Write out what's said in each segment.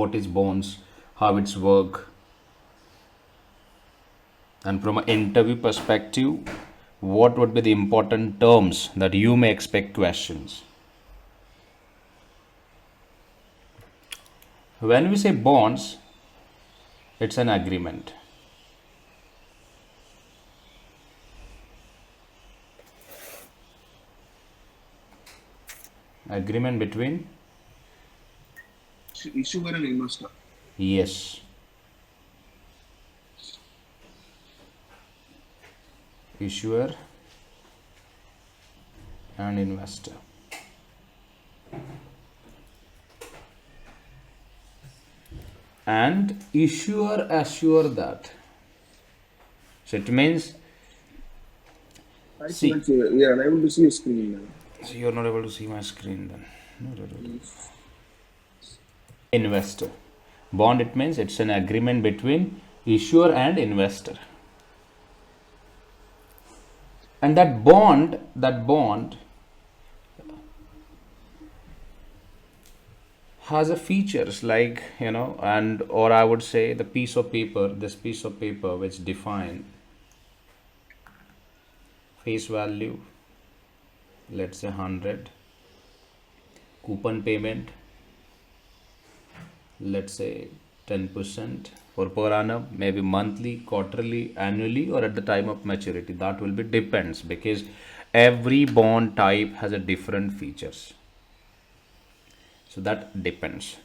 what is bonds, how it's work. And from an interview perspective, what would be the important terms that you may expect questions? When we say bonds, it's an agreement. Agreement between, issuer and investor. yes, issuer and investor. And issuer assure that. So it means, see, We are unable to see a screen now. so you're not able to see my screen then. Investor. Bond, it means it's an agreement between issuer and investor. And that bond has a features like, and or I would say the piece of paper, this piece of paper which define face value, let's say 100, coupon payment, let's say 10% or per annum, maybe monthly, quarterly, annually, or at the time of maturity. That will be depends, because every bond type has a different features. So that depends.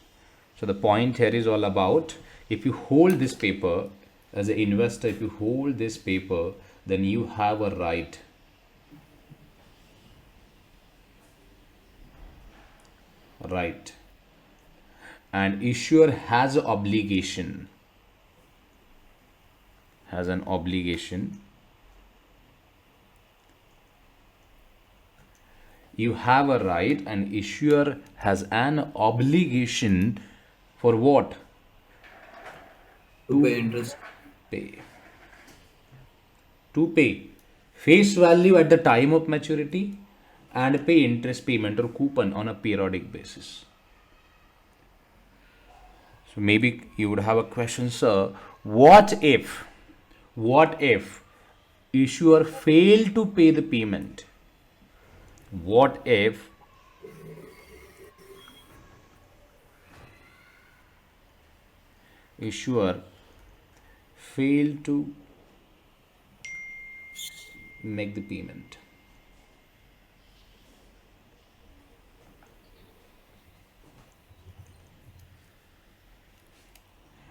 So the point here is all about, if you hold this paper as an investor, if you hold this paper, then you have a right and issuer has an obligation, you have a right and issuer has an obligation for what? To pay interest. To pay face value at the time of maturity and pay interest payment or coupon on a periodic basis. So maybe you would have a question, sir, what if issuer failed to pay the payment? What if issuer failed to make the payment?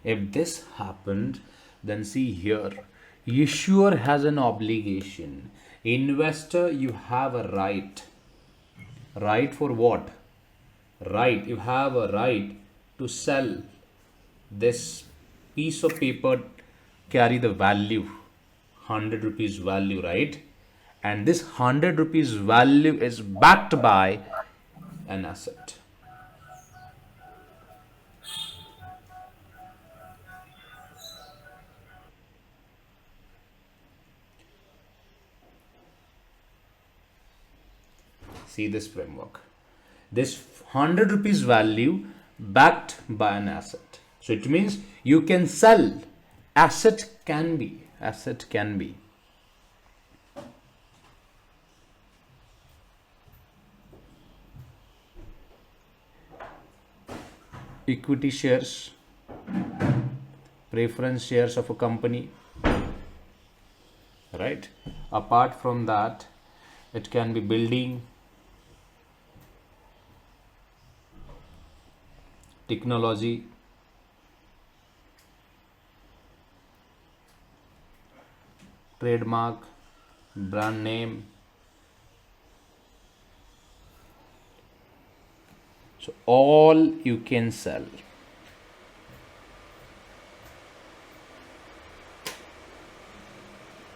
If this happened, then see here, issuer has an obligation, investor you have a right for what? You have a right to sell this piece of paper, carry the value 100 rupees value, right? And this 100 rupees value is backed by an asset. See this framework, this 100 rupees value backed by an asset. So it means you can sell, asset can be equity shares, preference shares of a company, right? Apart from that, it can be building, technology, trademark, brand name. So all you can sell.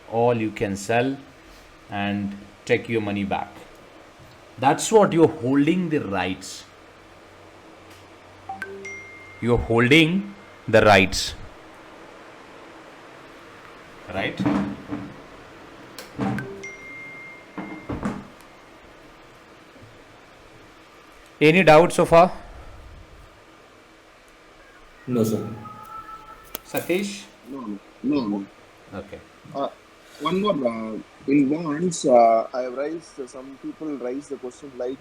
All you can sell and take your money back. That's what you're holding the rights. You're holding the rights. Right? Any doubts so far? No, sir. Satish? No, no, no, no. Okay. Uh, one more. In bonds, I have raised, some people raise the question like,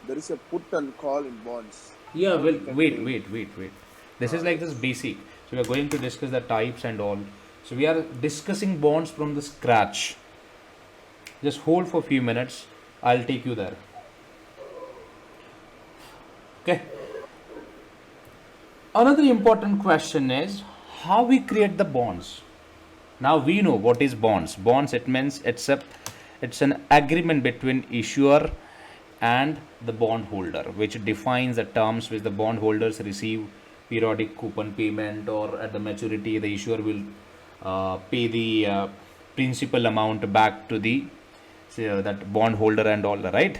there is a put and call in bonds. Yeah, How well, we can wait, trade? wait, wait, wait. This is like Right. this basic. So we are going to discuss the types and all. So we are discussing bonds from the scratch. Just hold for a few minutes. I'll take you there. Okay. Another important question is how we create the bonds. Now we know what is bonds. Bonds, it means it's an agreement between issuer and the bondholder, which defines the terms which the bondholders receive periodic coupon payment, or at the maturity the issuer will pay the principal amount back to the that bondholder and all, right?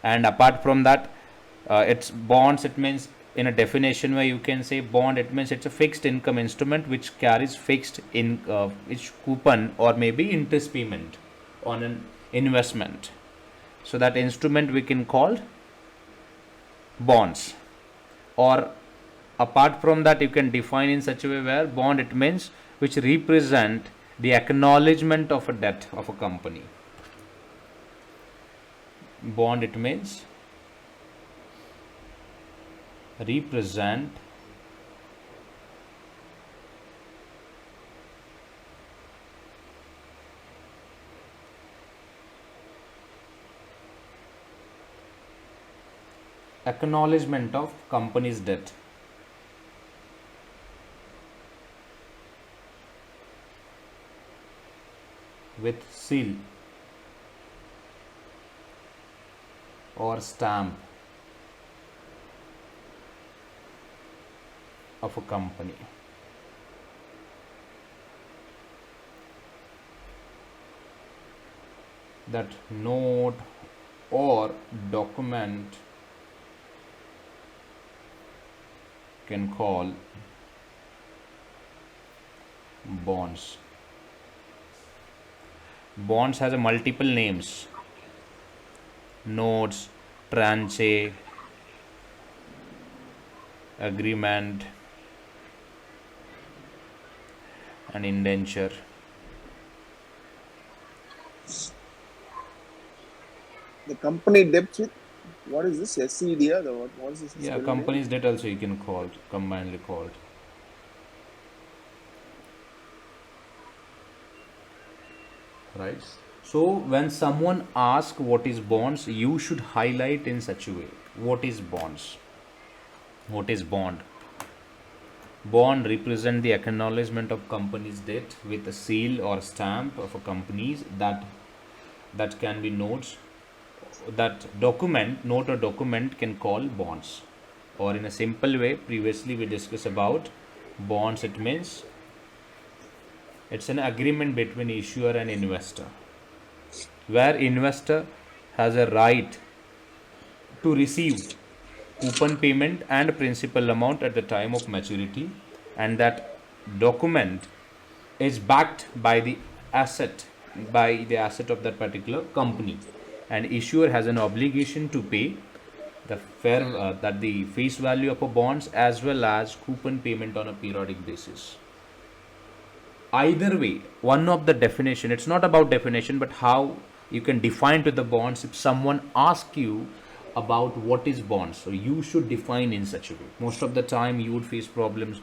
And apart from that, it's bonds, it means in a definition where you can say bond, it means it's a fixed income instrument which carries fixed in which coupon or maybe interest payment on an investment. So that instrument we can call bonds. Or apart from that, you can define in such a way where bond, it means which represent the acknowledgement of a debt of a company. Bond, it means represent acknowledgement of company's debt. With seal or stamp of a company. That note or document can call bonds. Bonds has a multiple names: notes, tranche, agreement, and indenture. The company debts with, what is this? SCD? What is this Yeah, spelling name? company's debt also you can call combinedly called. Right. So when someone asks what is bonds, you should highlight in such a way: what is bonds? What is bond? Bond represent the acknowledgement of company's debt with a seal or stamp of a company's that can be notes. That document, note or document, can call bonds. Or in a simple way, previously we discussed about bonds. It means it's an agreement between issuer and investor, where investor has a right to receive coupon payment and principal amount at the time of maturity, and that document is backed by the asset of that particular company, and issuer has an obligation to pay the fair that the face value of a bonds as well as coupon payment on a periodic basis. Either way, one of the definition, it's not about definition but how you can define to the bonds. If someone asks you about what is bonds, so you should define in such a way. Most of the time you would face problems,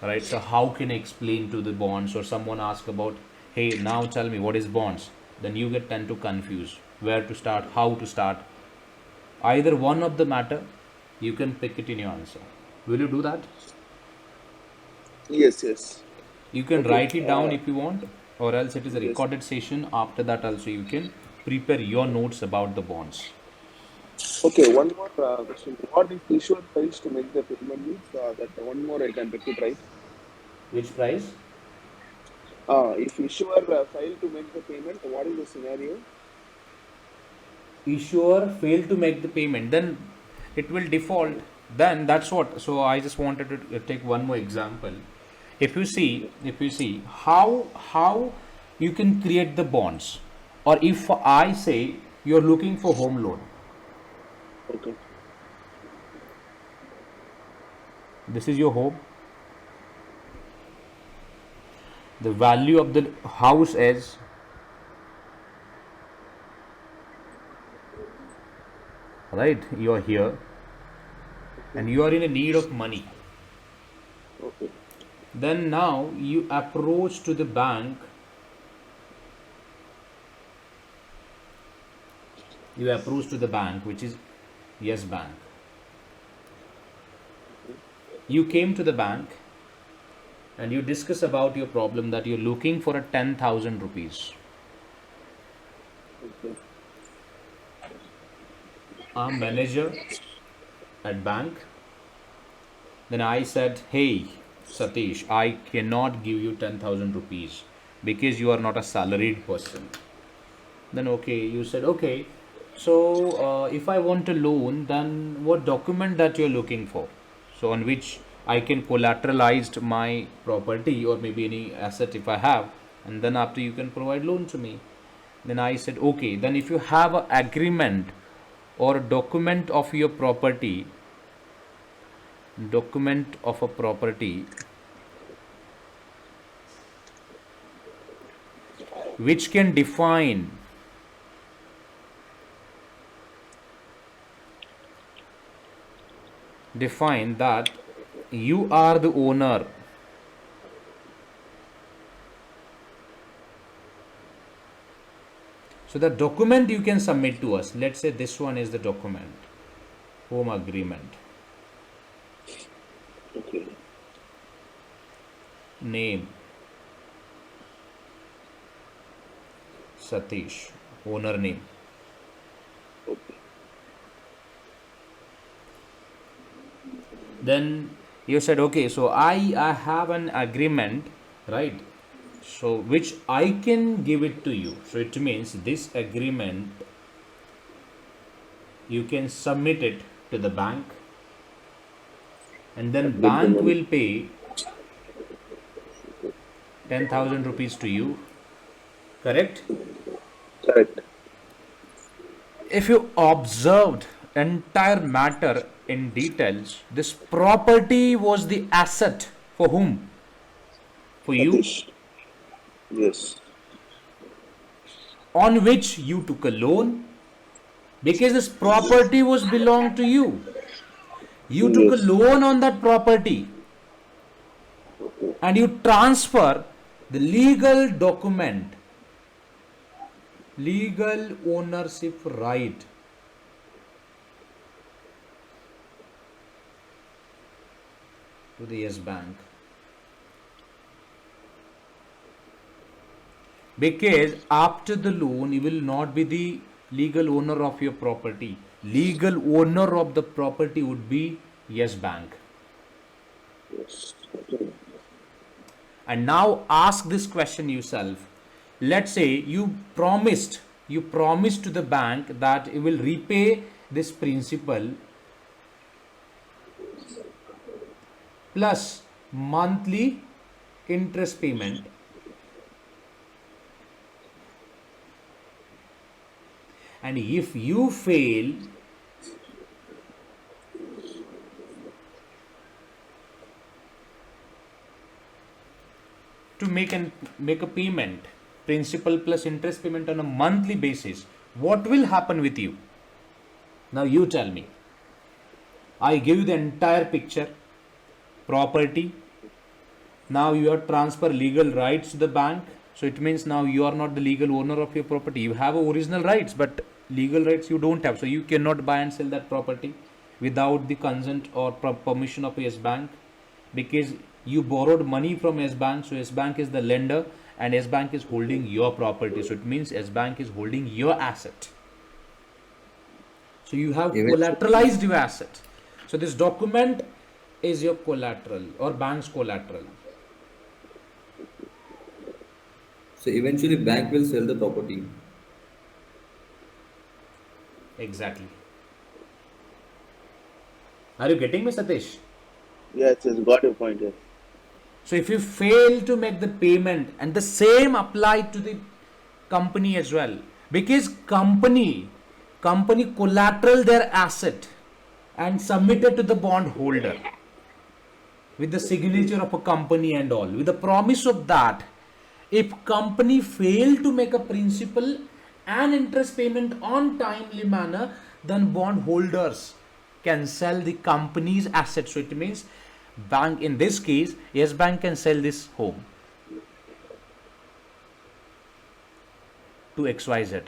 right? So how can I explain to the bonds? Or someone ask about, hey, now tell me what is bonds, then you get tend to confuse where to start, how to start. Either one of the matter, you can pick it in your answer. Will you do that? Yes, yes. You can Okay. write it down if you want, or else it is a Yes. recorded session. After that, also you can prepare your notes about the bonds. Okay, one more question. What if issuer fails to make the payment means, that one more I can repeat, right? Which price? If issuer fail to make the payment, what is the scenario? Issuer failed to make the payment, then it will default. Then that's what. So I just wanted to take one more example. Okay. If you see how you can create the bonds, or if I say you're looking for home loan, Okay. This is your home. The value of the house is, right, you are here and you are in a need of money. Okay. Then now you approach to the bank. You approach to the bank, which is Yes Bank. You came to the bank and you discuss about your problem that you're looking for a 10,000 rupees. Okay. I'm manager at bank. Then I said, hey Satish, I cannot give you 10,000 rupees because you are not a salaried person. Then okay, you said okay. So if I want a loan, then what document that you're looking for? So on which I can collateralize my property or maybe any asset if I have, and then after you can provide loan to me. Then I said okay. Then if you have an agreement or a document of your property, document of a property which can define that you are the owner. So the document you can submit to us. Let's say this one is the document, home agreement. Okay. Name Satish, owner name. Okay. Then you said okay, so I have an agreement, right? So which I can give it to you. So it means this agreement you can submit it to the bank, and then And get the bank money. will pay 10,000 rupees to you, correct? Correct. If you observed entire matter in details, this property was the asset for whom? For you, Satish. Yes. on which you took a loan, because this property was belong to you. You took a Yes. loan on that property and you transfer the legal document, legal ownership right to the Yes Bank. Because after the loan, you will not be the legal owner of your property. Legal owner of the property would be Yes Bank. Yes. Okay. And now ask this question yourself. Let's say you promised to the bank that you will repay this principal plus monthly interest payment, and if you fail to make a payment, principal plus interest payment on a monthly basis, what will happen with you? Now you tell me. I give you the entire picture, property. Now you are transfer legal rights to the bank. So it means now you are not the legal owner of your property. You have original rights, but legal rights you don't have. So you cannot buy and sell that property without the consent or permission of Yes Bank, because you borrowed money from Yes Bank. So Yes Bank is the lender and Yes Bank is holding your property. So it means Yes Bank is holding your asset. So you have Eventually, collateralized your asset. So this document is your collateral or bank's collateral. so eventually, bank will sell the property. Exactly. Are you getting me, Satish? Yes, yes, got your point. Yes. So if you fail to make the payment, and the same applied to the company as well, because company collateral their asset and submitted to the bond holder. with the signature of a company and all, with the promise of that if company fail to make a principal and interest payment on timely manner, then bond holders can sell the company's assets. So it means bank, in this case, yes bank can sell this home to XYZ.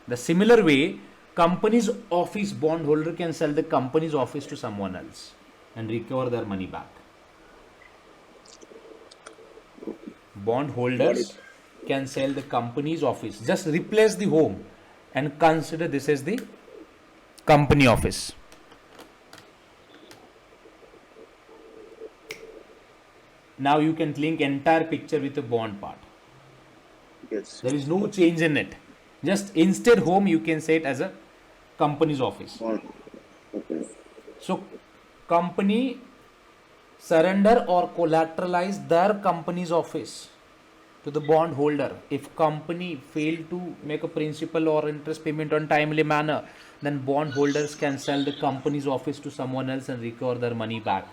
The similar way, company's office bondholder can sell the company's office to someone else and recover their money back. Bondholders can sell the company's office. Just replace the home and consider this as the company office. Now you can link entire picture with the bond part. Yes. There is no change in it. Just instead home, you can say it as a company's office. Okay. So company surrender or collateralize their company's office to the bondholder. If company fail to make a principal or interest payment on timely manner, then bondholders can sell the company's office to someone else and recover their money back.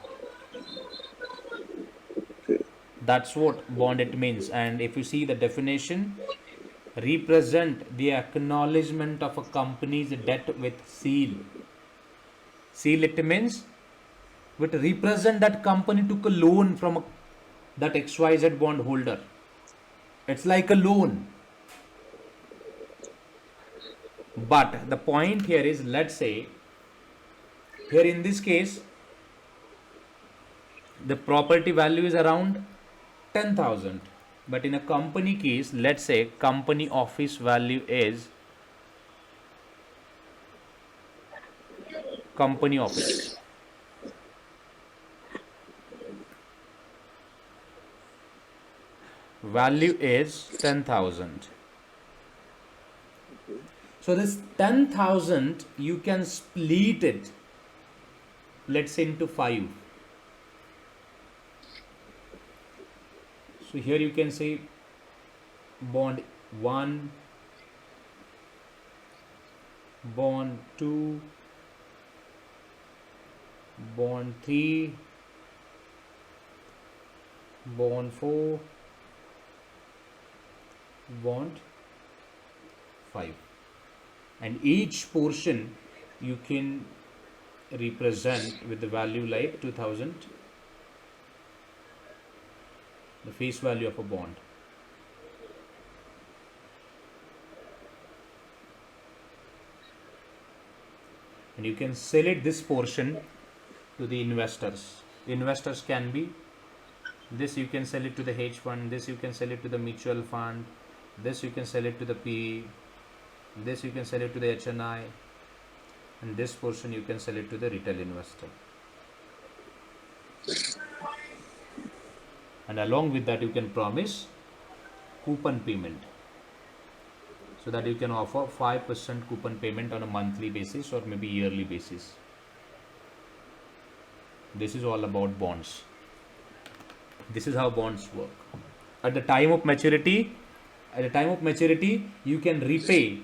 Okay. That's what bond it means. And if you see the definition, represent the acknowledgement of a company's debt with seal. Seal it means with represent that company took a loan from that XYZ bondholder. It's like a loan. But the point here is, let's say, here in this case, the property value is around 10,000. But in a company case, let's say company office value is company office. Value is 10,000. So this 10,000 you can split it, let's say, into 5. So here you can say bond 1, bond 2, bond 3, bond 4, bond 5, and each portion you can represent with the value like 2000, the face value of a bond. And you can sell it this portion to the investors. Investors can be this, you can sell it to the hedge fund, this you can sell it to the mutual fund, this you can sell it to the PE, this you can sell it to the HNI, and this portion you can sell it to the retail investor. And along with that you can promise coupon payment, so that you can offer 5% coupon payment on a monthly basis or maybe yearly basis. This is all about bonds. This is how bonds work. At the time of maturity, you can repay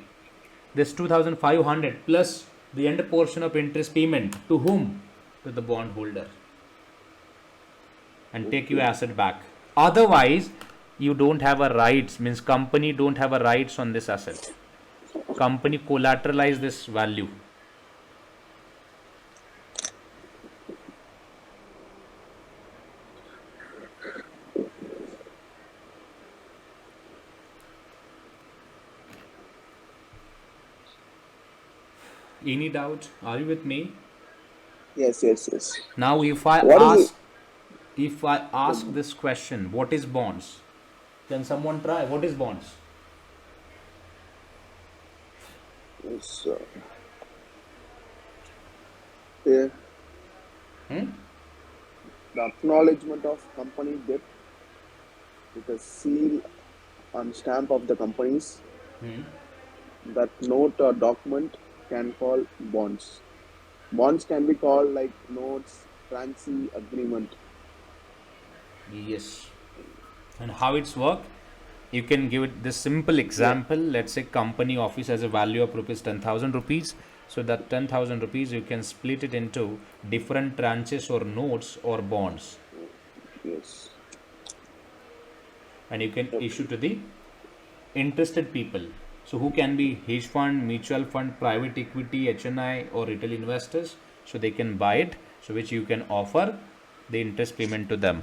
this 2,500 plus the end portion of interest payment to whom? To the bondholder, and take your asset back. Otherwise, you don't have a rights, means company don't have a rights on this asset. Company collateralize this value. Any doubt? Are you with me? Yes. Now if I ask this question, what is bonds? Can someone try? What is bonds? Yes. The acknowledgement of company debt with a seal and stamp of the companies. That note or document can call bonds. Bonds can be called like notes, transi, agreement. Yes. And how it's work? You can give it this simple example. Let's say company office has a value of rupees 10,000 rupees. So that 10,000 rupees you can split it into different tranches or notes or bonds. and you can Okay. issue to the interested people. So who can be hedge fund, mutual fund, private equity, HNI, or retail investors. So they can buy it. So which you can offer the interest payment to them.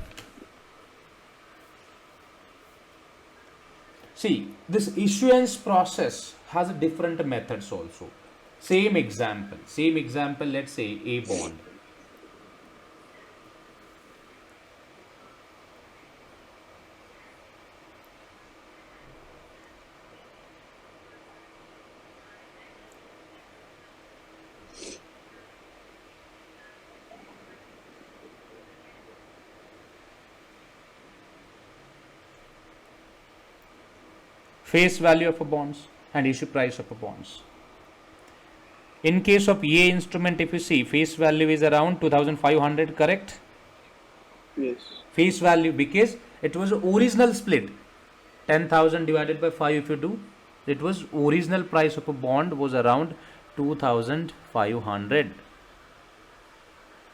See, this issuance process has different methods also. Same example, let's say a bond. Face value of a bonds and issue price of a bonds. In case of EA instrument, if you see, face value is around 2500, correct? Yes. Face value, because it was original split. 10,000 divided by 5 if you do, it was original price of a bond was around 2500.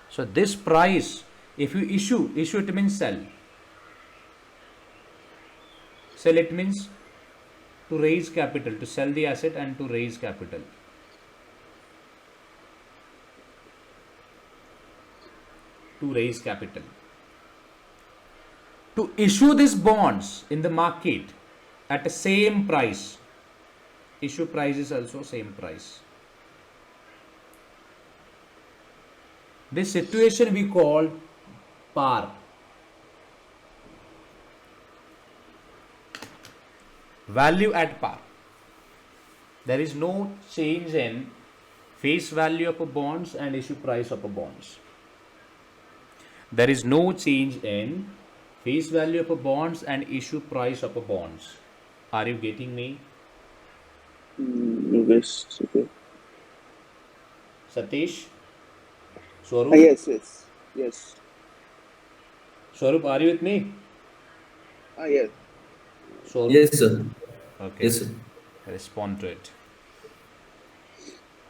So this price, if you issue it means sell. Sell it means to raise capital, to sell the asset and to raise capital. To raise capital. To issue these bonds in the market at the same price. Issue price is also same price. This situation we call par. Value at par. There is no change in face value of a bonds and issue price of a bonds. There is no change in face value of a bonds and issue price of a bonds. Are you getting me? Yes. Okay. Satish? Ah, Swarup? yes. Yes. Yes. Swarup, are you with me? Ah, yes. Swarup? Yes, sir. Okay. Yes, sir. Respond to it.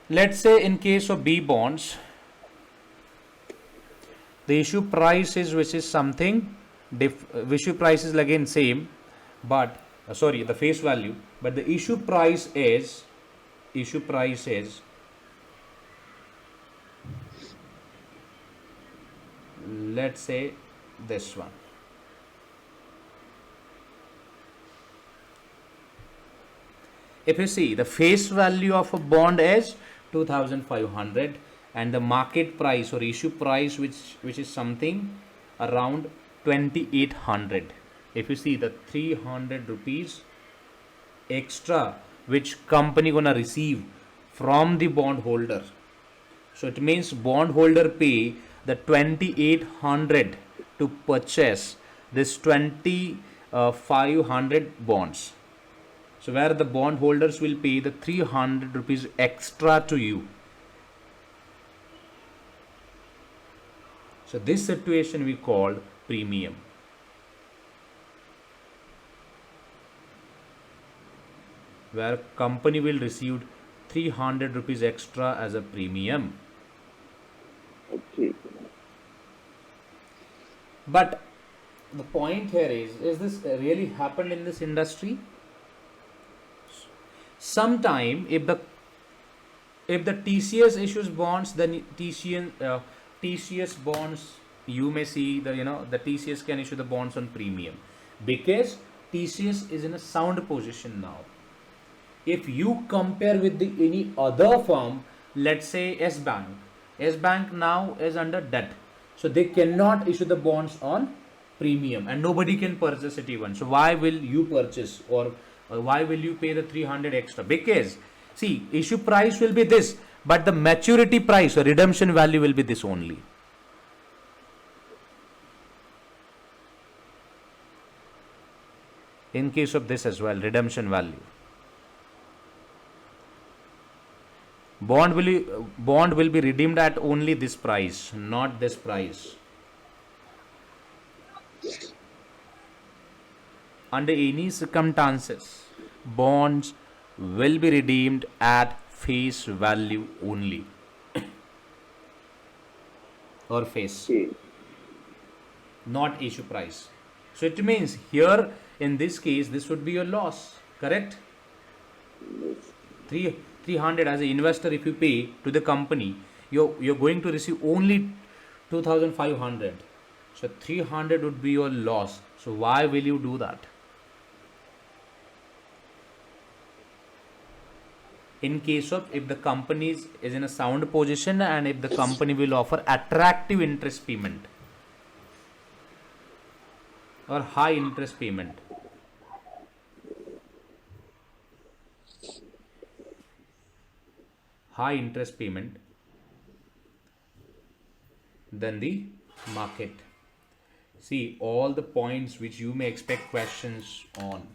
Let's say in case of B bonds, the issue price is which is something, issue price is again same, but sorry, the face value, but the issue price is let's say this one. If you see, the face value of a bond is 2500 and the market price or issue price which is something around 2800. If you see the 300 rupees extra which company gonna receive from the bond holder, so it means bond holder pay the 2800 to purchase this 2500 bonds. So where the bond holders will pay the 300 rupees extra to you. So this situation we called premium. Where company will receive 300 rupees extra as a premium. Okay. But the point here is this really happened in this industry? Sometime if the TCS issues bonds, then TCS bonds, you may see the TCS can issue the bonds on premium because TCS is in a sound position now. If you compare with any other firm, let's say S Bank now is under debt, so they cannot issue the bonds on premium and nobody can purchase it even. So why will you purchase or why will you pay the 300 extra? Because see, issue price will be this, but the maturity price or redemption value will be this only. In case of this as well, redemption value. Bond will be redeemed at only this price, not this price. Under any circumstances, bonds will be redeemed at face value only or face, Okay. not issue price. So it means here in this case, this would be your loss, correct? 300 as an investor, if you pay to the company, you're going to receive only 2500. So 300 would be your loss. So why will you do that? In case of if the company is in a sound position and if the company will offer attractive interest payment or high interest payment. High interest payment than the market. See all the points which you may expect questions on,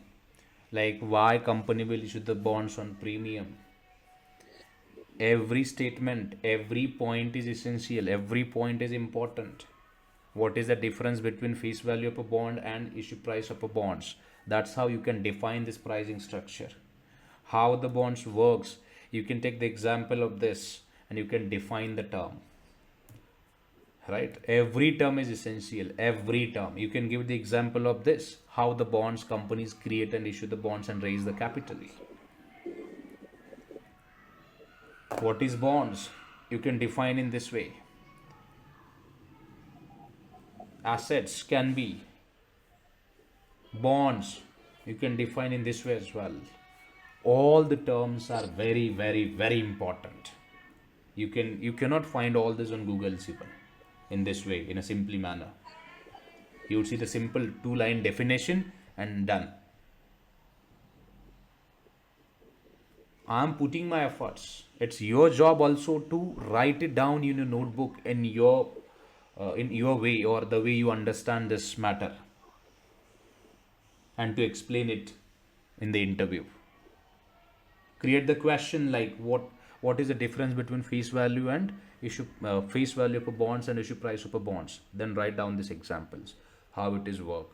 like why company will issue the bonds on premium. Every statement, every point is essential, every point is important. What is the difference between face value of a bond and issue price of a bonds? That's how you can define this pricing structure. How the bonds works, you can take the example of this and you can define the term. Right? Every term is essential, every term. You can give the example of this, how the bonds companies create and issue the bonds and raise the capital. What is bonds? You can define in this way. Assets can be bonds. You can define in this way as well. All the terms are very, very, very important. You cannot find all this on Google even in this way, in a simple manner. You would see the simple 2-line definition and done. I am putting my efforts. It's your job also to write it down in your notebook in your way or the way you understand this matter, and to explain it in the interview. Create the question like what is the difference between face value and issue face value of a bonds and issue price of a bonds. Then write down these examples, how it is work.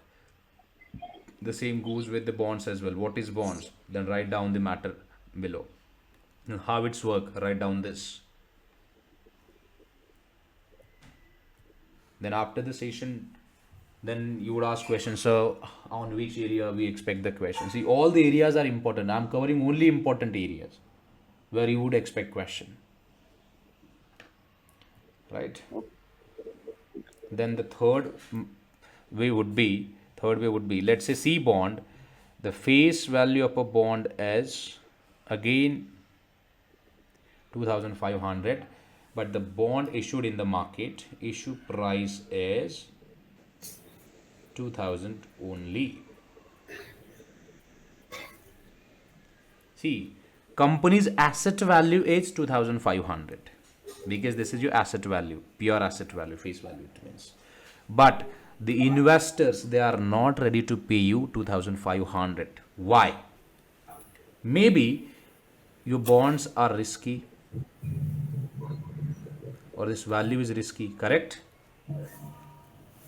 The same goes with the bonds as well. What is bonds? Then write down the matter below. And how it's work, write down this. Then after the session, then you would ask questions. So on which area we expect the question? See, all the areas are important. I'm covering only important areas where you would expect question. Right? Then the third way would be, let's say C bond, the face value of a bond is again 2500, but the bond issued in the market, issue price is 2000 only. See, company's asset value is 2500 because this is your asset value, pure asset value, face value it means. But the investors, they are not ready to pay you 2500. Why? Maybe your bonds are risky or this value is risky, correct?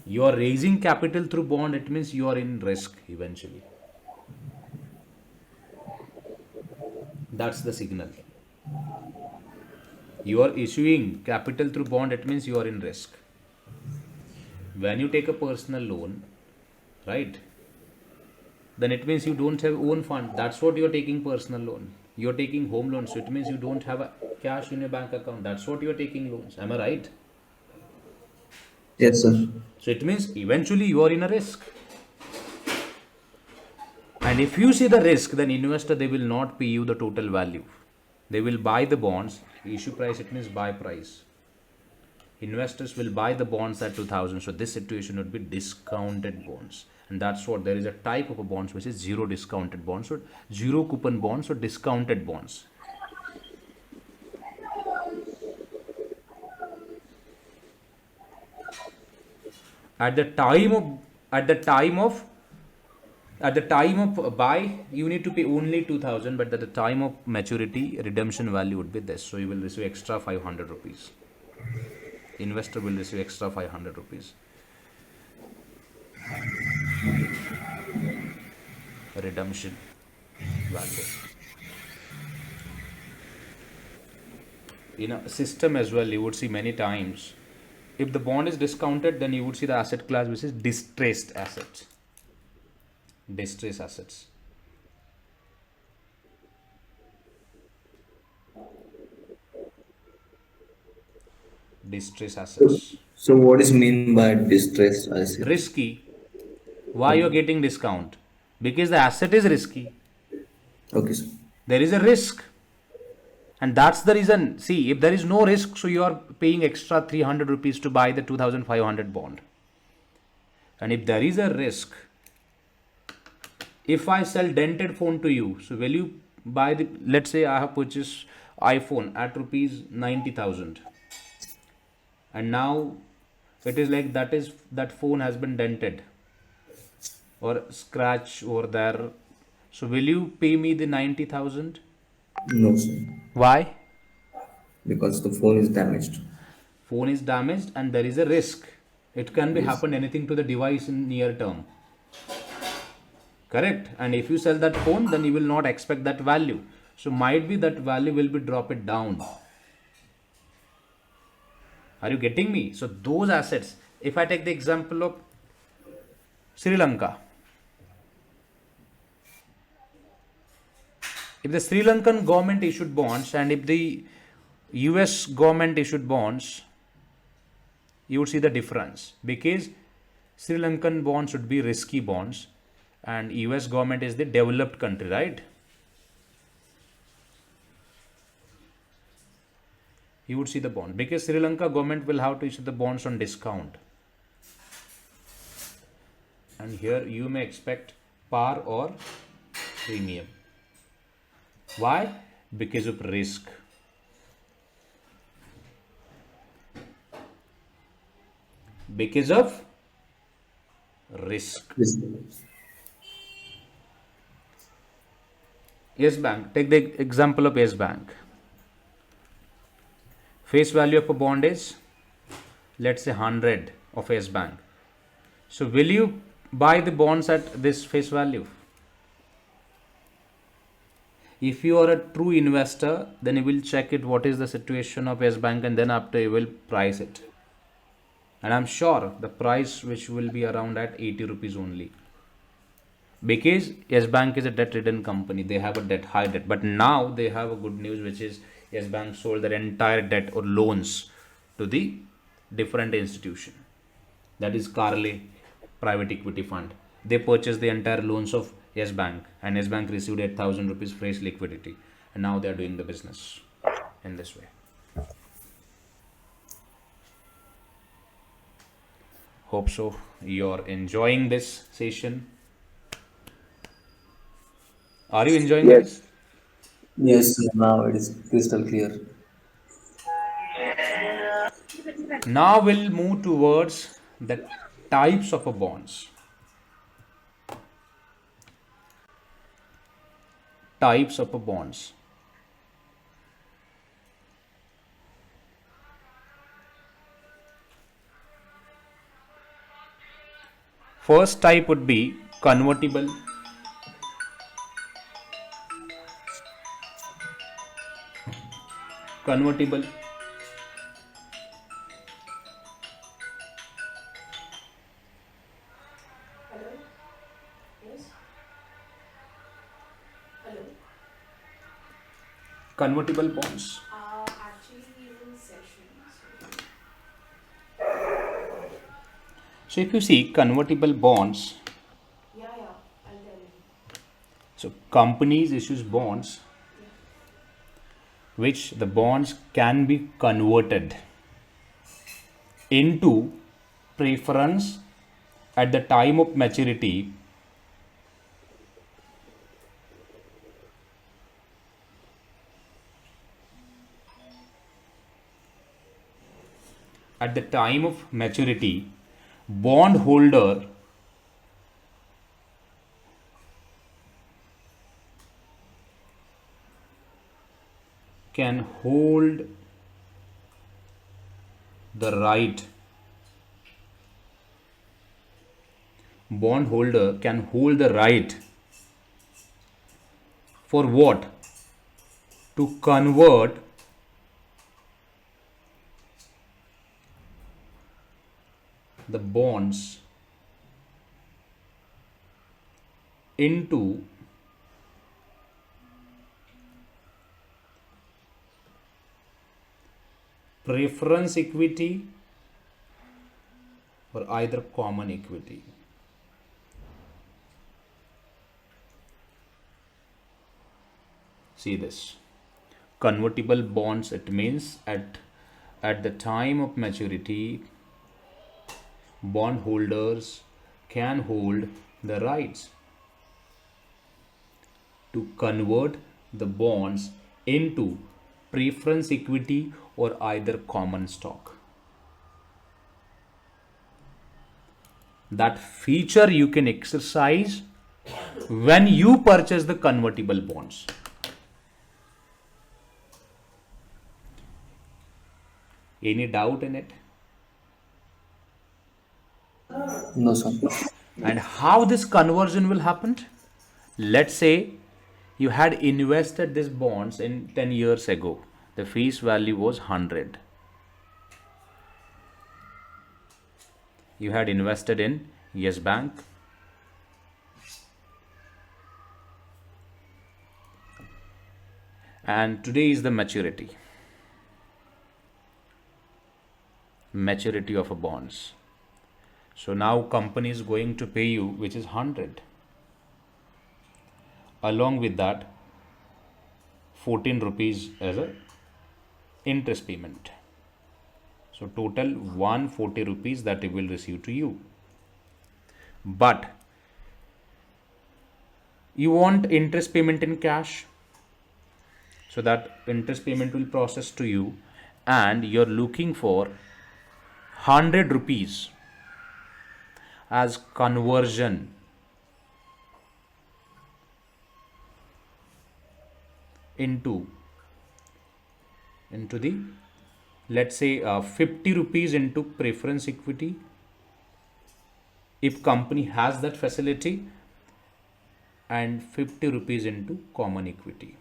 You are raising capital through bond, it means you are in risk eventually. That's the signal. You are issuing capital through bond, it means you are in risk. When you take a personal loan, right, then it means you don't have own fund. That's what you are taking personal loan. You are taking home loans, so it means you don't have a cash in your bank account. That's what you are taking loans. Am I right? Yes, sir. So it means eventually you are in a risk. And if you see the risk, then investor, they will not pay you the total value. They will buy the bonds. Issue price, it means buy price. Investors will buy the bonds at 2000. So this situation would be discounted bonds. And that's what there is a type of a bonds which is zero discounted bonds or zero coupon bonds or discounted bonds. At the time of buy, you need to pay only 2000, but at the time of maturity, redemption value would be this. So you will receive extra 500 rupees. Investor will receive extra 500 rupees. Redemption value. In a system as well, you would see many times, if the bond is discounted, then you would see the asset class which is distressed assets. Distress assets. Distress So, assets. so what is mean by distressed asset? Risky. Why you're Okay. getting discount? Because the asset is risky. Okay, sir. There is a risk. And that's the reason. See, if there is no risk, so you are paying extra 300 rupees to buy the 2500 bond. And if there is a risk, if I sell dented phone to you, so will you buy the, let's say I have purchased iPhone at rupees 90,000, and now it is like that phone has been dented or scratch over there. So will you pay me the 90,000? No, sir. Why? Because the phone is damaged. Phone is damaged and there is a risk. It can be Yes. happen anything to the device in near term. Correct. And if you sell that phone, then you will not expect that value. So might be that value will be drop it down. Are you getting me? So those assets, if I take the example of Sri Lanka, if the Sri Lankan government issued bonds and if the US government issued bonds, you would see the difference because Sri Lankan bonds would be risky bonds and US government is the developed country, right? You would see the bond because Sri Lanka government will have to issue the bonds on discount. And here you may expect par or premium. Why? Because of risk. Because of risk. Yes. Yes Bank. Take the example of Yes Bank. Face value of a bond is, let's say 100 of Yes Bank. So will you buy the bonds at this face value? If you are a true investor, then you will check it what is the situation of Yes Bank and then after you will price it. And I'm sure the price which will be around at 80 rupees only. Because Yes Bank is a debt ridden company, they have a debt, high debt. But now they have a good news, which is Yes Bank sold their entire debt or loans to the different institution. That is Carley Private Equity Fund. They purchased the entire loans of Yes Bank, and Yes Bank received 8,000 rupees fresh liquidity, and now they are doing the business in this way. Hope so. You're enjoying this session. Are you enjoying, guys? Yes. Yes, sir. Now it is crystal clear. Now we'll move towards the types of a bonds. Types of a bonds. First type would be convertible. Convertible. Hello? Yes? Hello? Convertible bonds. Actually, he's in session. So if you see convertible bonds, Yeah, I'll tell him. so companies issues bonds which the bonds can be converted into preference at the time of maturity at the time of maturity bondholder can hold the right bondholder can hold the right for what? To convert the bonds into preference equity or either common equity. See this. Convertible bonds, it means at the time of maturity, bondholders can hold the rights to convert the bonds into preference equity or either common stock. That feature you can exercise when you purchase the convertible bonds. Any doubt in it? No, sir. And how this conversion will happen? Let's say you had invested these bonds in 10 years ago. The face value was 100. You had invested in Yes Bank. And today is the maturity of a bonds. So now company is going to pay you, which is 100. Along with that, 14 rupees as a interest payment. So total 140 rupees that it will receive to you. But you want interest payment in cash. So that interest payment will process to you, and you're looking for 100 rupees as conversion into the, let's say 50 rupees into preference equity if company has that facility, and 50 rupees into common equity.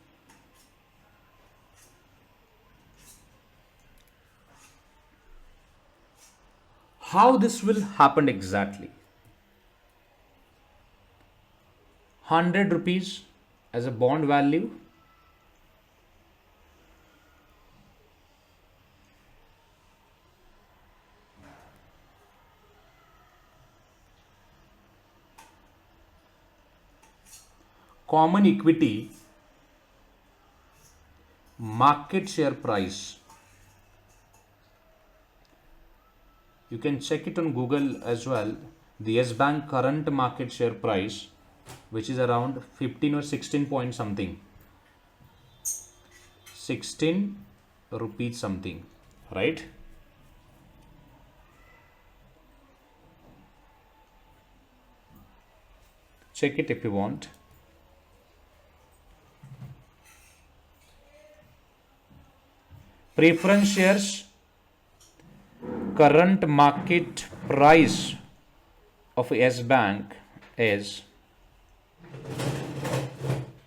How this will happen exactly? 100 rupees as a bond value, common equity market share price. You can check it on Google as well. The Yes Bank current market share price, which is around 15 or 16 point something, 16 rupees something, right? Check it if you want. Preference shares current market price of Yes Bank is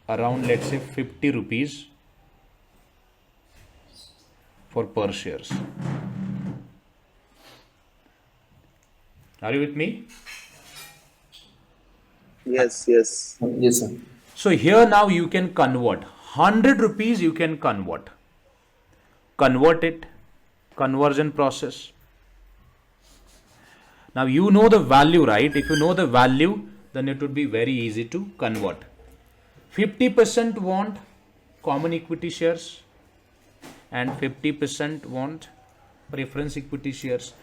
around, let's say, 50 rupees for per shares. Are you with me? Yes, yes. Yes, sir. So here now you can convert 100 rupees, you can convert it, conversion process. Now you know the value, right? If you know the value, then it would be very easy to convert. 50% want common equity shares and 50% want preference equity shares.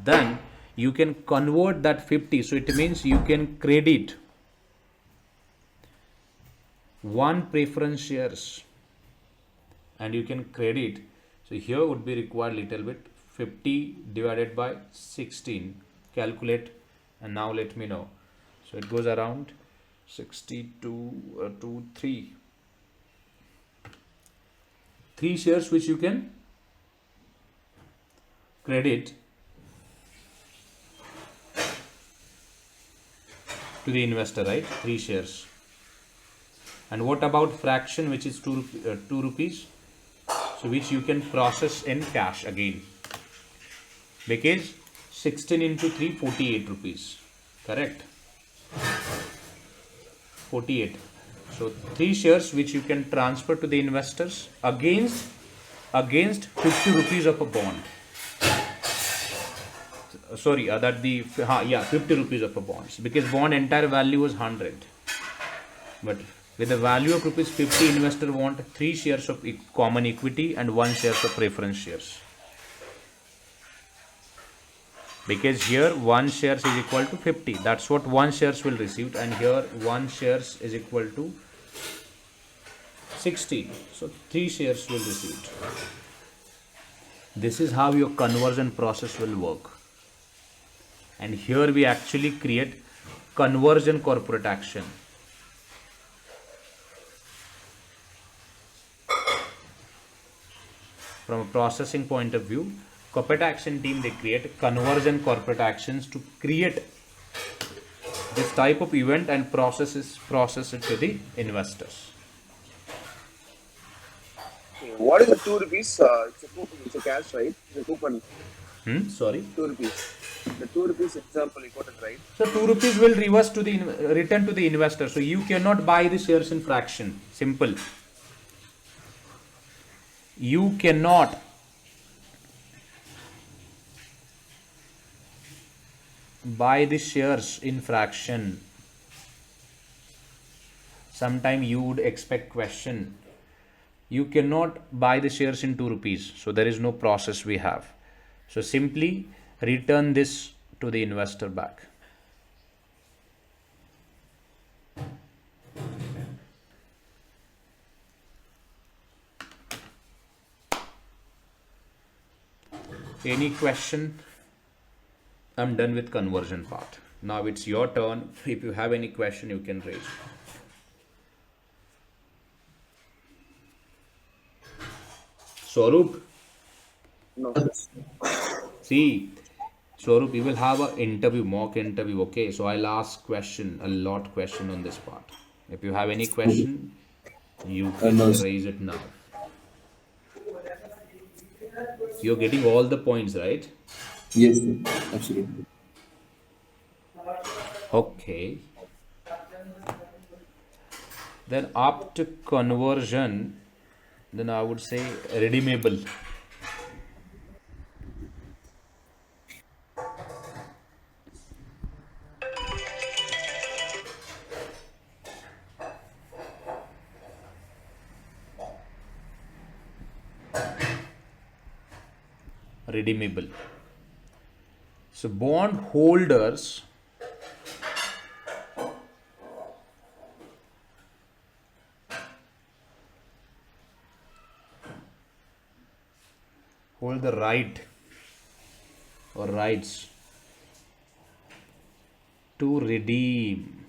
Then you can convert that 50. So it means you can credit one preference shares and you can credit. So here would be required little bit, 50 divided by 16. Calculate and now let me know. So it goes around 62 to 3 shares which you can credit to the investor, right? 3 shares. And what about fraction, which is 2 rupees? So which you can process in cash again, because 16 into 3, 48 rupees, correct? 48. So 3 shares which you can transfer to the investors against 50 rupees of a bond. Sorry, that the 50 rupees of a bonds, because bond entire value was 100, but with the value of rupees 50, investor want 3 shares of common equity and 1 shares of preference shares, because here 1 shares is equal to 50. That's what 1 shares will receive, and here 1 shares is equal to 60. So 3 shares will receive. This is how your conversion process will work. And here we actually create conversion corporate action. From a processing point of view, corporate action team, they create conversion corporate actions to create this type of event and process it to the investors. What is the 2 rupees? It's a coupon, it's a cash, right? It's a coupon. Sorry? 2 rupees. The 2 rupees example you got it right. So 2 rupees will return to the investor. So you cannot buy the shares in fraction. Simple. You cannot buy the shares in fraction. Sometime you would expect question. You cannot buy the shares in 2 rupees. So there is no process we have. So simply return this to the investor back. Any question? I'm done with conversion part. Now it's your turn. If you have any question, you can raise. Swaroop. No. See, Swaroop, we will have an mock interview, okay? So I'll ask a lot question on this part. If you have any question, you can No. raise it now. You're getting all the points, right? Yes, sir. Absolutely. Okay. Then up to conversion, then I would say redeemable. Redeemable. So bond holders hold the right or rights to redeem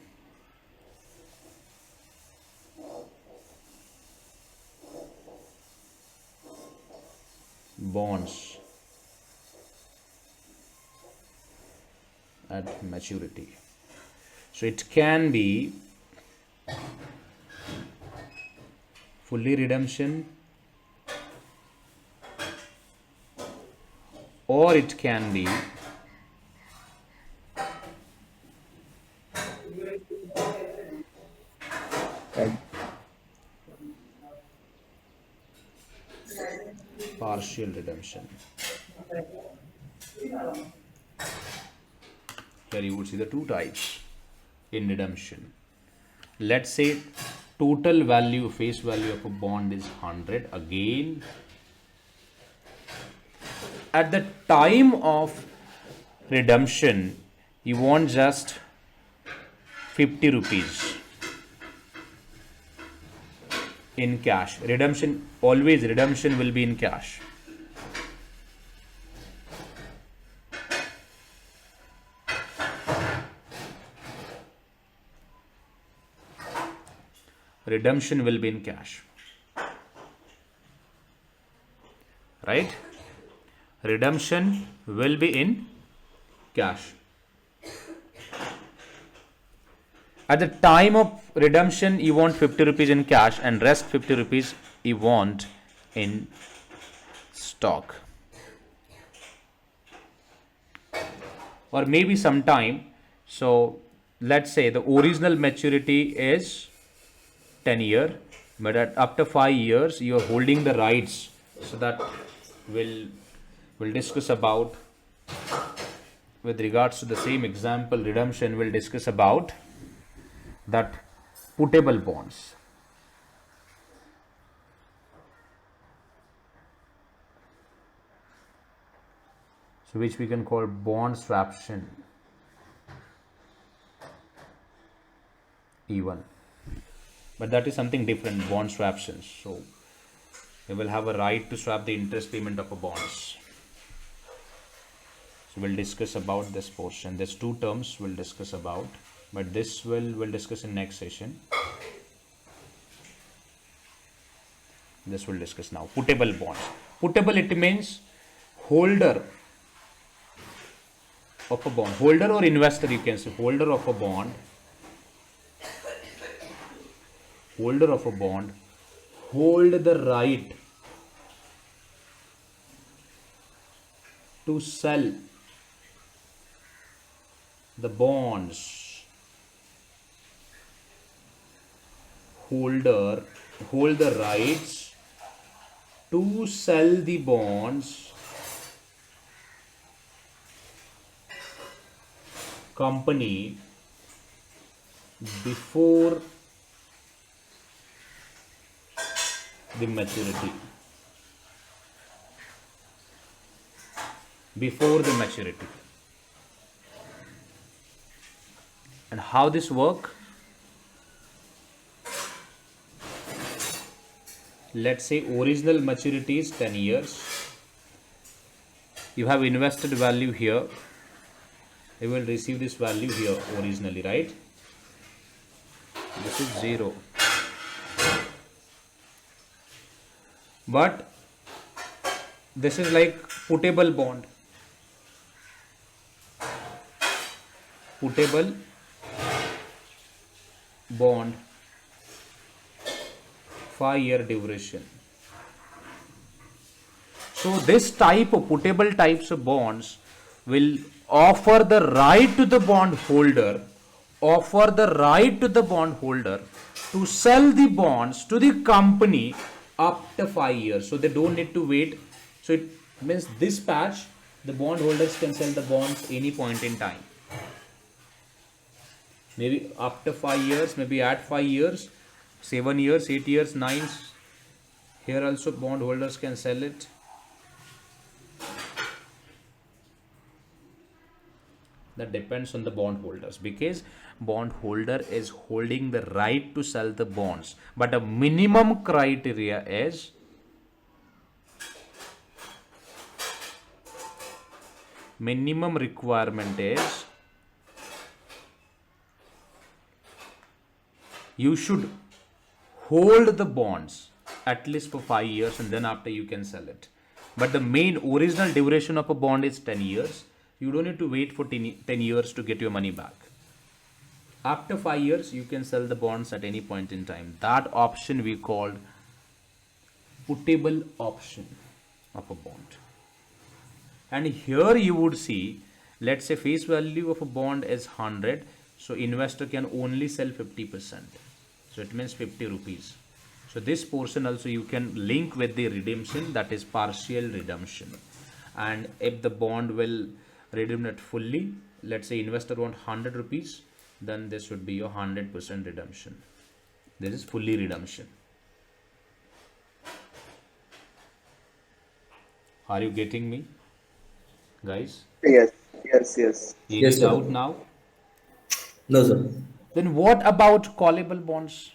bonds at maturity. So it can be fully redemption, or it can be partial redemption. Here you would see the 2 types in redemption. Let's say total value, face value of a bond is 100. Again, at the time of redemption, you want just 50 rupees in cash. Redemption will be in cash. Redemption will be in cash. Right? Redemption will be in cash. At the time of redemption, you want 50 rupees in cash, and rest 50 rupees you want in stock. Or maybe sometime, so let's say the original maturity is 10 year, but after 5 years you are holding the rights. So that we'll discuss about, with regards to the same example redemption, we'll discuss about that puttable bonds. So which we can call bond swaption E1, but that is something different, bond swaptions. So we will have a right to swap the interest payment of a bonds. So we'll discuss about this portion. There's two terms we'll discuss about, but this we'll discuss in next session. This we'll discuss now. Puttable bonds. Puttable, it means holder of a bond, holder or investor, you can say, holder of a bond, hold the right to sell the bonds. Hold the rights to sell the bonds company before the maturity. And how this work? Let's say original maturity is 10 years. You have invested value here. You will receive this value here originally, right? This is 0. But this is like puttable bond. Puttable bond, 5-year duration. So this type of puttable types of bonds will offer the right to the bondholder, to sell the bonds to the company up to 5 years. So they don't need to wait. So it means this patch, the bondholders can sell the bonds any point in time. Maybe after 5 years, maybe at 5 years, 7 years, 8 years, 9. Here also bondholders can sell it. That depends on the bondholders, because bondholder is holding the right to sell the bonds. But a minimum criteria is minimum requirement is you should hold the bonds at least for 5 years, and then after you can sell it. But the main original duration of a bond is 10 years. You don't need to wait for 10 years to get your money back. After 5 years, you can sell the bonds at any point in time. That option we called puttable option of a bond. And here you would see, let's say face value of a bond is 100. So investor can only sell 50%. So it means 50 rupees. So this portion also you can link with the redemption, that is partial redemption. And if the bond will redeem it fully, let's say investor want 100 rupees, then this would be your 100% redemption. This is fully redemption. Are you getting me, guys? Yes. Any Yes, sir. doubt now? No, sir. Then what about callable bonds?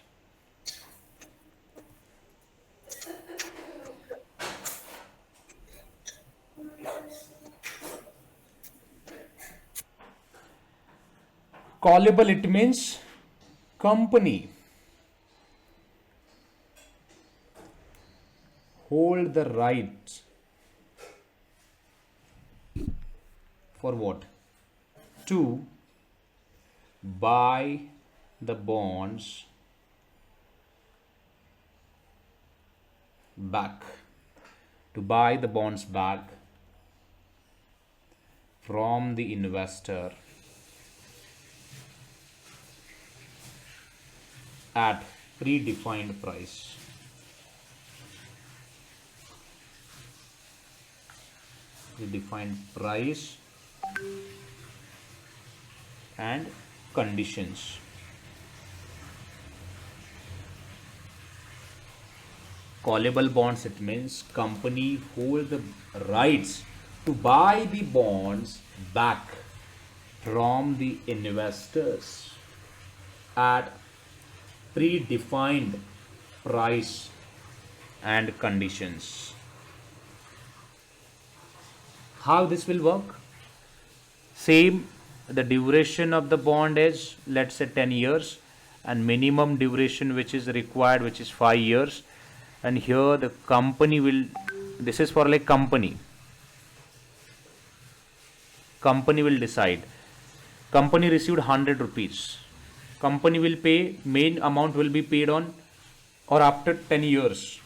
Callable, it means company hold the right for what? To buy the bonds back. To buy the bonds back from the investor at predefined price. Predefined price and conditions. Callable bonds, it means company hold the rights to buy the bonds back from the investors at predefined price and conditions. How this will work? Same, the duration of the bond is, let's say, 10 years, and minimum duration which is required, which is 5 years. And here the company will, this is for like company will decide. Company received 100 rupees. Company will pay, main amount will be paid on or after 10 years.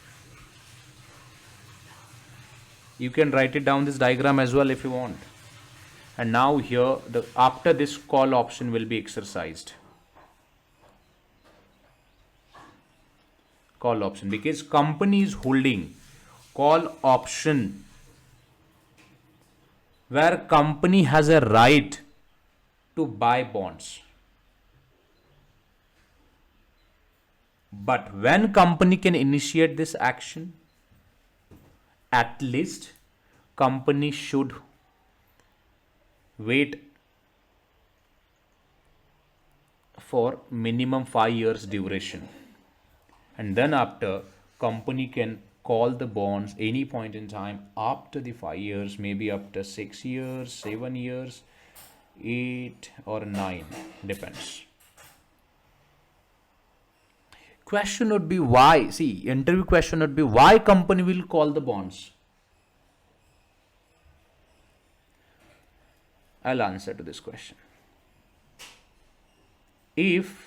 You can write it down this diagram as well if you want. And now here the after this call option will be exercised. Call option, because company is holding call option where company has a right to buy bonds. But when company can initiate this action, at least company should wait for minimum 5 years duration, and then after company can call the bonds any point in time after the 5 years, maybe after 6 years, 7 years, 8 or 9, depends. Question would be why, see, interview question would be why company will call the bonds. I'll answer to this question. If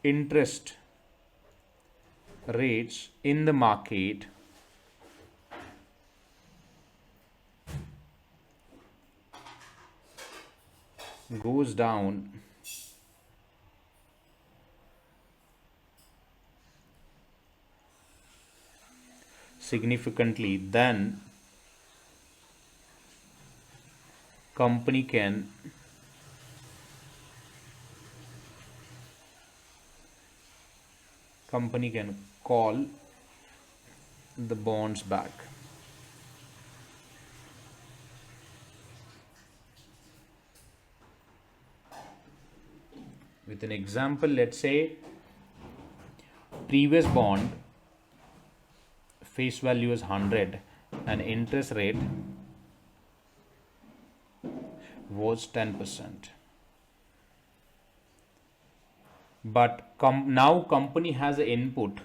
interest rates in the market goes down significantly, then company can call the bonds back. With an example, let's say previous bond face value is 100 and interest rate was 10%. But now company has an input,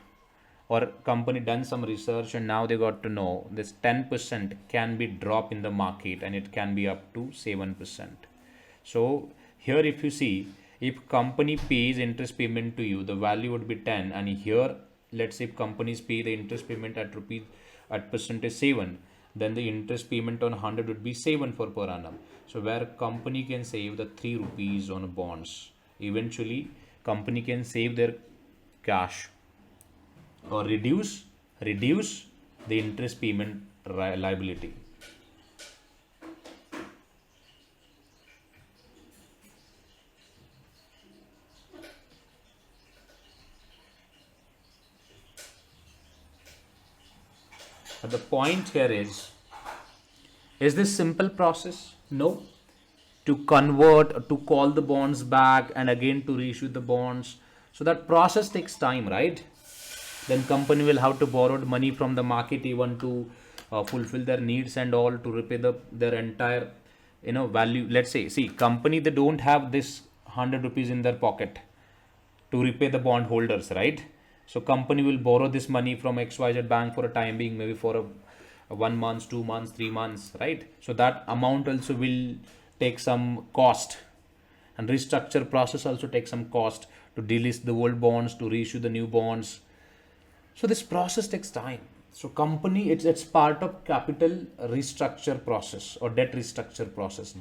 or company done some research and now they got to know this 10% can be dropped in the market and it can be up to 7%. So here if you see, if company pays interest payment to you, the value would be 10, and here let's say if companies pay the interest payment at rupees at percentage 7, then the interest payment on 100 would be 7 for per annum. So where company can save the 3 rupees on bonds, eventually company can save their cash or reduce the interest payment liability. But the point here is this simple process? No. To convert, to call the bonds back and again to reissue the bonds. So that process takes time, right? Then company will have to borrow money from the market even to fulfill their needs and all, to repay their entire value. Let's say, see, company, they don't have this 100 rupees in their pocket to repay the bond holders, right? So company will borrow this money from XYZ bank for a time being, maybe for a 1 month, 2 months, 3 months, right? So that amount also will take some cost, and restructure process also takes some cost to delist the old bonds, to reissue the new bonds. So this process takes time. So company, it's part of capital restructure process or debt restructure process.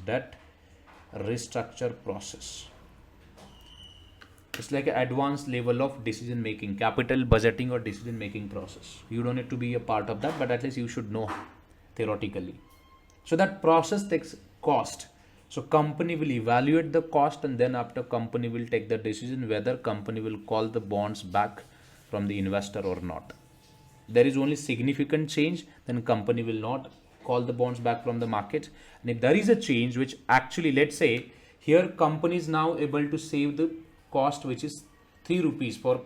It's like an advanced level of decision making, capital budgeting or decision making process. You don't need to be a part of that, but at least you should know theoretically. So that process takes cost. So company will evaluate the cost, and then after company will take the decision whether company will call the bonds back from the investor or not. There is only significant change, then company will not call the bonds back from the market. And if there is a change which actually, let's say here company is now able to save the cost which is 3 rupees for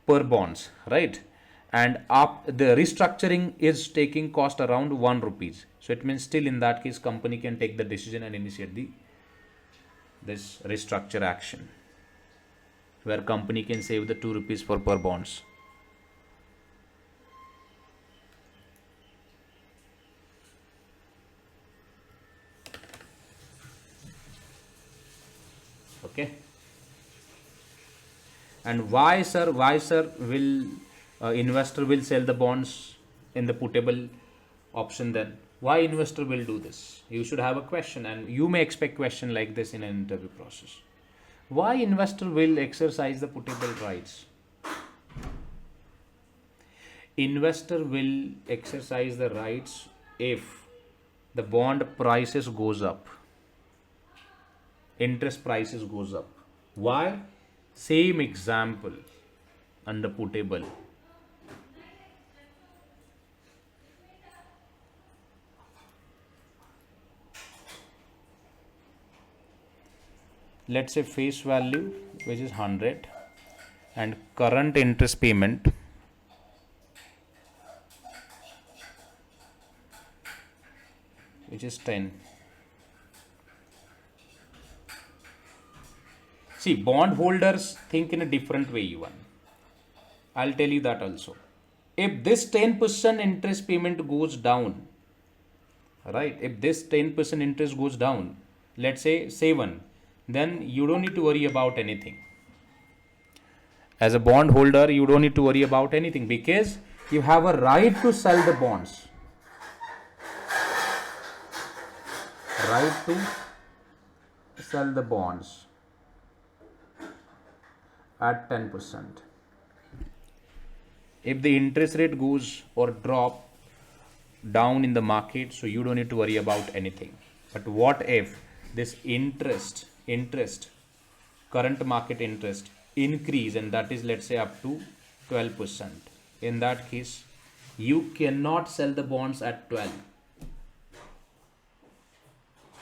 per bonds, right? And up the restructuring is taking cost around 1 rupees. So it means still in that case company can take the decision and initiate this restructure action, where company can save the 2 rupees for per bonds. Okay. And why sir will investor will sell the bonds in the putable option? Then why investor will do this? You should have a question, and you may expect question like this in an interview process. Why investor will exercise the putable rights? Investor will exercise the rights if the bond prices goes up, interest prices goes up. Why? Same example under putable. Let's say face value which is 100 and current interest payment which is 10. See, bond holders think in a different way even. I'll tell you that also. If this 10% interest payment goes down, right? If this 10% interest goes down, let's say 7, then you don't need to worry about anything. As a bond holder, you don't need to worry about anything because you have a right to sell the bonds. Right to sell the bonds at 10%. If the interest rate goes or drop down in the market, so you don't need to worry about anything. But what if this interest, current market interest increase, and that is, let's say, up to 12%. In that case, you cannot sell the bonds at 12.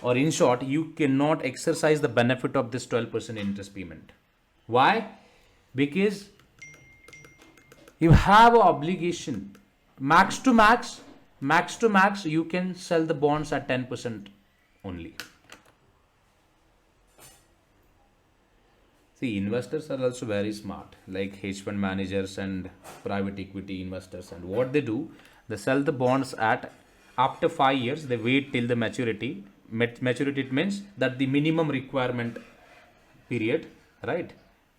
Or in short, you cannot exercise the benefit of this 12% interest payment. Why? Because you have an obligation. Max to max, you can sell the bonds at 10% only. See, investors are also very smart, like hedge fund managers and private equity investors. And what they do, they sell the bonds at after 5 years. They wait till the maturity. Maturity, it means that the minimum requirement period, right?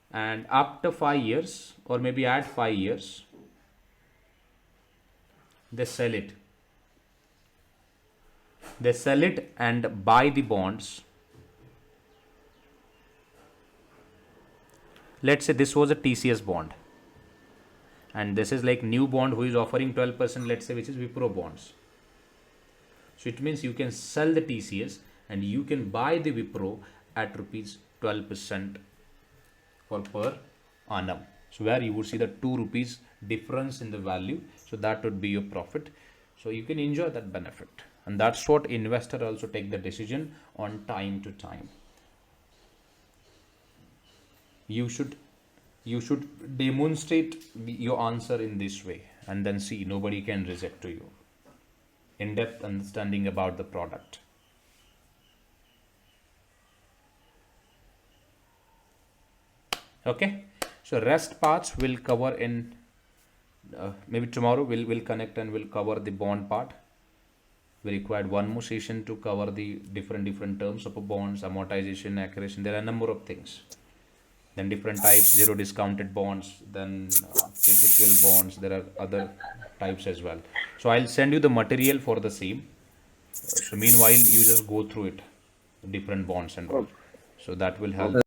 And after 5 years or maybe at 5 years, they sell it. They sell it and buy the bonds. Let's say this was a TCS bond, and this is like new bond who is offering 12%, let's say, which is Wipro bonds. So it means you can sell the TCS and you can buy the Wipro at rupees 12% for per annum. So where you would see the 2 rupees difference in the value. So that would be your profit. So you can enjoy that benefit. And that's what investor also take the decision on time to time. You should demonstrate your answer in this way, and then see nobody can reject to you. In-depth understanding about the product. Okay, so rest parts will cover in maybe tomorrow. We'll connect and we'll cover the bond part. We required one more session to cover the different terms of bonds, amortization, accretion. There are a number of things. then different types, zero discounted bonds, then perpetual bonds. There are other types as well. So I'll send you the material for the same. So meanwhile, you just go through it, different bonds and all. Okay. So that will help.